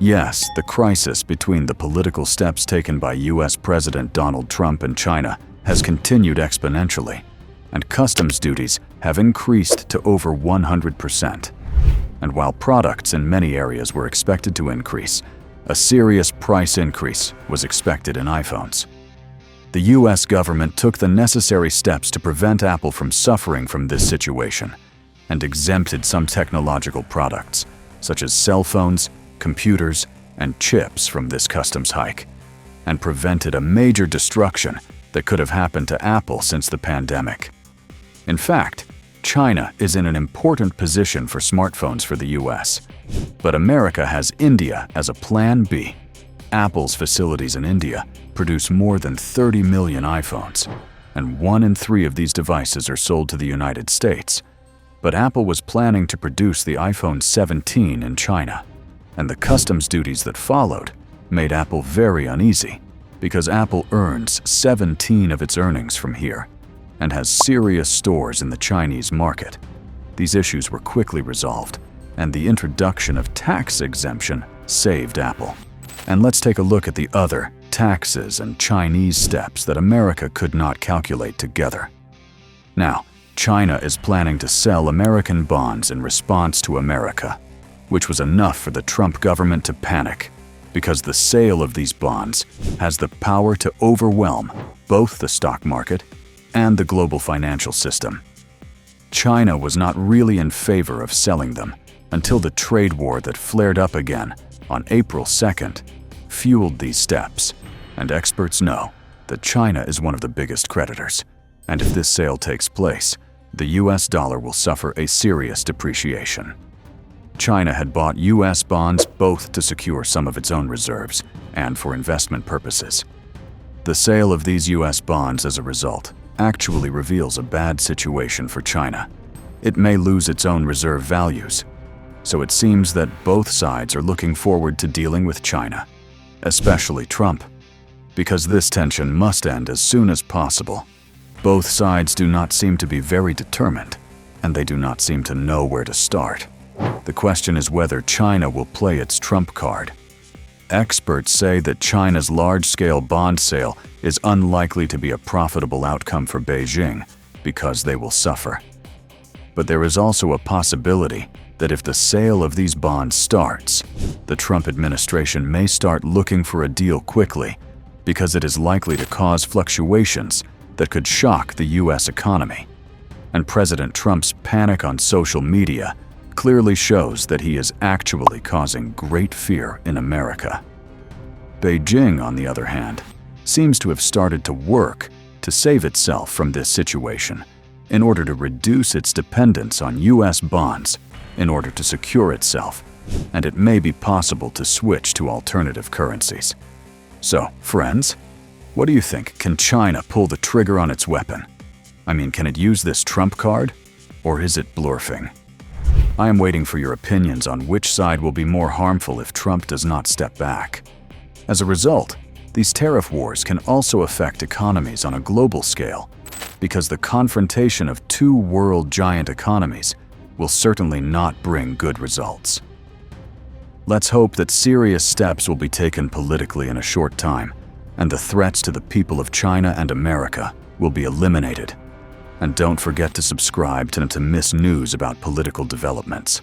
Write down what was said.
Yes, the crisis between the political steps taken by US President Donald Trump and China has continued exponentially, and customs duties have increased to over 100%. And while products in many areas were expected to increase, a serious price increase was expected in iPhones. The US government took the necessary steps to prevent Apple from suffering from this situation and exempted some technological products, such as cell phones, computers, and chips from this customs hike, and prevented a major destruction that could have happened to Apple since the pandemic. In fact, China is in an important position for smartphones for the US, but America has India as a plan B. Apple's facilities in India produce more than 30 million iPhones, and 1 in 3 of these devices are sold to the United States. But Apple was planning to produce the iPhone 17 in China, and the customs duties that followed made Apple very uneasy because Apple earns 17 of its earnings from here and has serious stores in the Chinese market. These issues were quickly resolved, and the introduction of tax exemption saved Apple. And let's take a look at the other taxes and Chinese steps that America could not calculate together. Now, China is planning to sell American bonds in response to America, which was enough for the Trump government to panic, because the sale of these bonds has the power to overwhelm both the stock market and the global financial system. China was not really in favor of selling them until the trade war that flared up again on April 2nd fueled these steps, and experts know that China is one of the biggest creditors, and if this sale takes place, the US dollar will suffer a serious depreciation. China had bought US bonds both to secure some of its own reserves and for investment purposes. The sale of these US bonds as a result actually reveals a bad situation for China. It may lose its own reserve values, so it seems that both sides are looking forward to dealing with China, especially Trump, because this tension must end as soon as possible. Both sides do not seem to be very determined, and they do not seem to know where to start. The question is whether China will play its trump card. Experts say that China's large-scale bond sale is unlikely to be a profitable outcome for Beijing because they will suffer. But there is also a possibility that if the sale of these bonds starts, the Trump administration may start looking for a deal quickly because it is likely to cause fluctuations that could shock the US economy. And President Trump's panic on social media clearly shows that he is actually causing great fear in America. Beijing, on the other hand, seems to have started to work to save itself from this situation in order to reduce its dependence on US bonds in order to secure itself, and it may be possible to switch to alternative currencies. So, friends, what do you think? Can China pull the trigger on its weapon? I mean, can it use this trump card, or is it bluffing? I am waiting for your opinions on which side will be more harmful if Trump does not step back. As a result, these tariff wars can also affect economies on a global scale, because the confrontation of two world giant economies will certainly not bring good results. Let's hope that serious steps will be taken politically in a short time, and the threats to the people of China and America will be eliminated. And don't forget to subscribe to miss news about political developments.